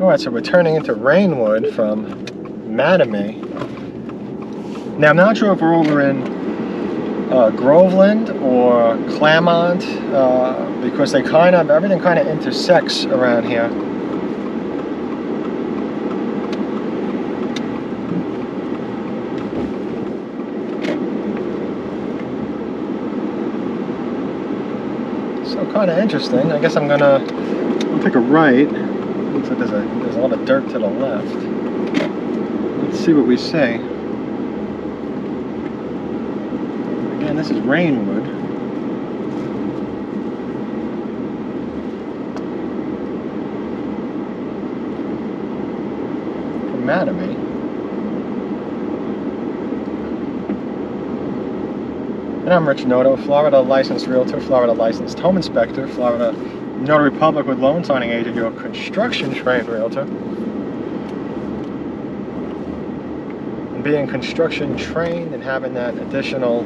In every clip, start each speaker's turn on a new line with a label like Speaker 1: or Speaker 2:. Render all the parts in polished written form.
Speaker 1: Alright, so we're turning into Rainwood from Mattamy. Now, I'm not sure if we're over in Groveland or Clermont, because they everything kind of intersects around here. So kind of interesting. I guess I'll take a right. Looks like there's a lot of dirt to the left. Let's see what we see. Again, this is Rainwood. From Mattamy. And I'm Rich Noto, Florida licensed realtor, Florida licensed home inspector, Florida Notary Public with loan signing agent, your construction trained realtor. And being construction trained and having that additional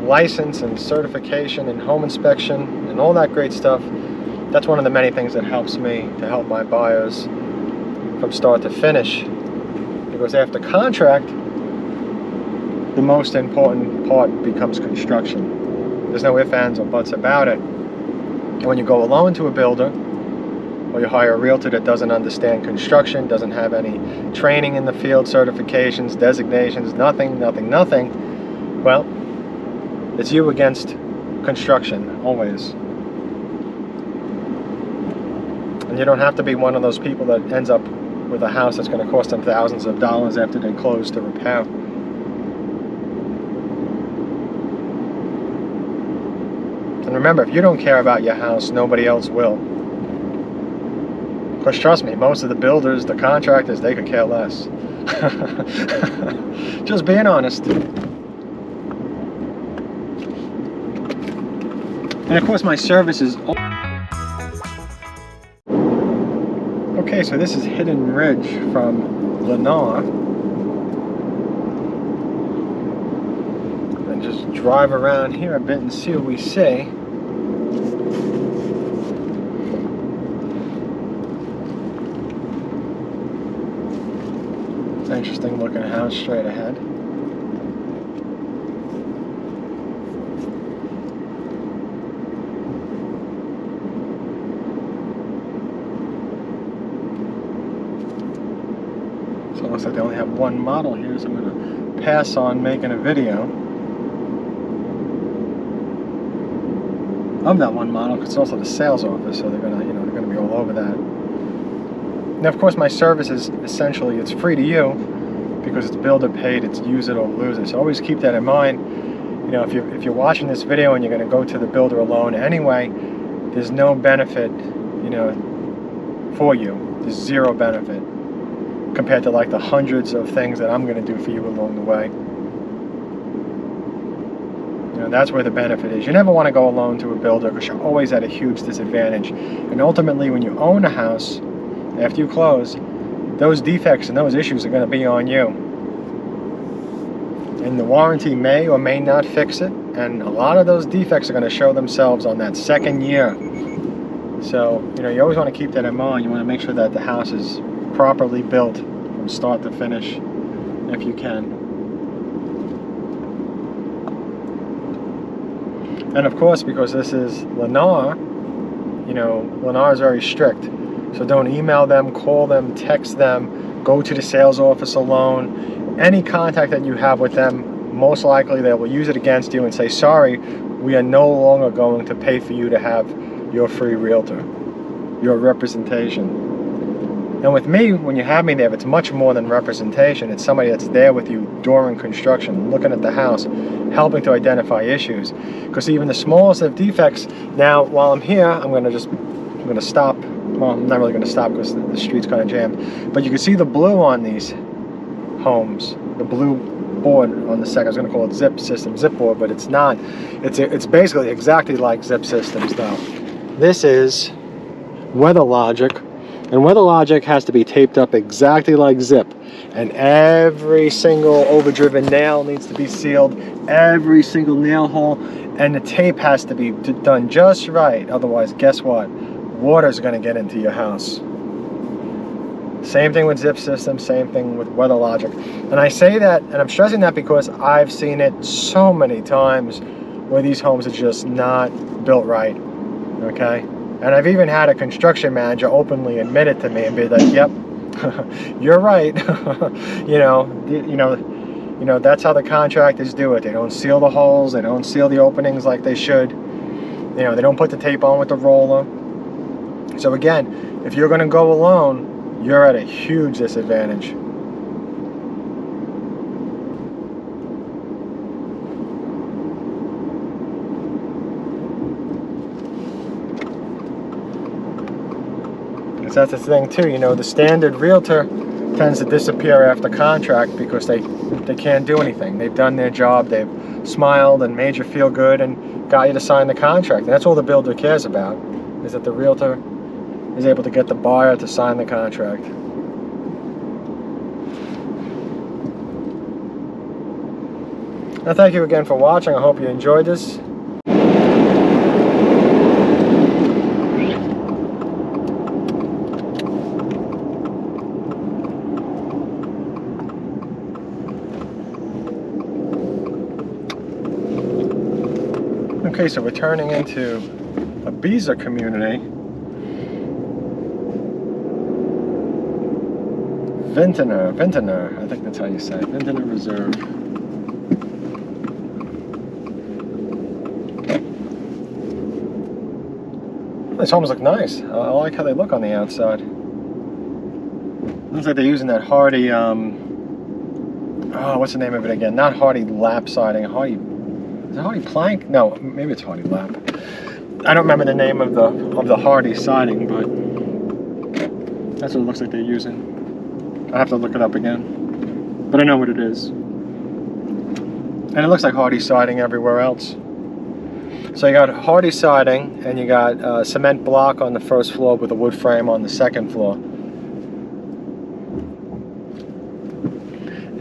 Speaker 1: license and certification and home inspection and all that great stuff, that's one of the many things that helps me to help my buyers from start to finish. Because after contract, the most important part becomes construction. There's no ifs, ands, or buts about it. And when you go alone to a builder, or you hire a realtor that doesn't understand construction, doesn't have any training in the field, certifications, designations, nothing, well, it's you against construction, always. And you don't have to be one of those people that ends up with a house that's going to cost them thousands of dollars after they close to repair. And remember, if you don't care about your house, nobody else will. Because trust me, most of the builders, the contractors, they could care less. Just being honest. And of course my service is... Okay, so this is Hidden Ridge from Lennar. And just drive around here a bit and see what we see. It's an interesting looking house straight ahead. So it looks like they only have one model here, so I'm going to pass on making a video of that one model, because it's also the sales office, so they're going to be all over that. Now, of course, my service is essentially, it's free to you because it's builder paid, it's use it or lose it. So always keep that in mind. You know, if you're watching this video and you're going to go to the builder alone anyway, there's no benefit, for you. There's zero benefit compared to like the hundreds of things that I'm going to do for you along the way. That's where the benefit is. You never want to go alone to a builder because you're always at a huge disadvantage. And ultimately, when you own a house, after you close, those defects and those issues are going to be on you. And the warranty may or may not fix it. And a lot of those defects are going to show themselves on that second year. So, you always want to keep that in mind. You want to make sure that the house is properly built from start to finish, if you can. And of course, because this is Lennar, Lennar is very strict. So don't email them, call them, text them, go to the sales office alone. Any contact that you have with them, most likely they will use it against you and say, sorry, we are no longer going to pay for you to have your free realtor, your representation. And with me, when you have me there, it's much more than representation. It's somebody that's there with you during construction, looking at the house, helping to identify issues. Because even the smallest of defects, now while I'm here, I'm going to stop. Well, I'm not really going to stop because the street's kind of jammed. But you can see the blue on these homes, the blue board on the second. I was going to call it zip board, but it's not. It's basically exactly like zip systems, though. This is WeatherLogic. And WeatherLogic has to be taped up exactly like zip. And every single overdriven nail needs to be sealed. Every single nail hole. And the tape has to be done just right. Otherwise, guess what? Water's going to get into your house. Same thing with Zip System, same thing with Weather Logic. And I say that, and I'm stressing that because I've seen it so many times where these homes are just not built right, okay? And I've even had a construction manager openly admit it to me and be like, yep, you're right. you know, that's how the contractors do it. They don't seal the holes, they don't seal the openings like they should. You know, they don't put the tape on with the roller. So again, if you're gonna go alone, you're at a huge disadvantage. That's the thing too, you know, the standard realtor tends to disappear after contract because they can't do anything. They've done their job, they've smiled and made you feel good and got you to sign the contract. And that's all the builder cares about, is that the realtor is able to get the buyer to sign the contract. Now, thank you again for watching. I hope you enjoyed this. Okay, so we're turning into a Beazer community. Vintner, I think that's how you say it. Vintner Reserve. These homes look nice. I like how they look on the outside. Looks like they're using that Hardy, what's the name of it again? Not Hardy lap siding, Hardy, is it Hardy plank? No, maybe it's Hardy lap. I don't remember the name of the Hardy siding, but that's what it looks like they're using. I have to look it up again, but I know what it is. And it looks like Hardy siding everywhere else. So you got Hardy siding, and you got cement block on the first floor with a wood frame on the second floor.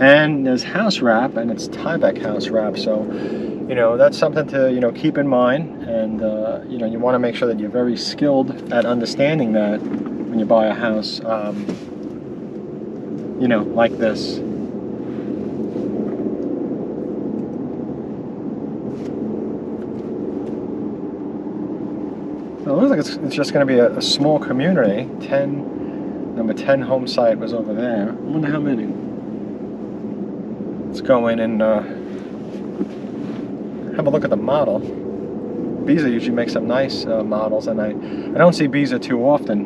Speaker 1: And there's house wrap, and it's Tyvek house wrap. So, you know, that's something to, you know, keep in mind. And, you know, you want to make sure that you're very skilled at understanding that when you buy a house, you know, like this. So it looks like it's just going to be a small community. Number 10 home site was over there. I wonder how many. Let's go in and have a look at the model. Beazer usually makes some nice models, and I don't see Beazer too often.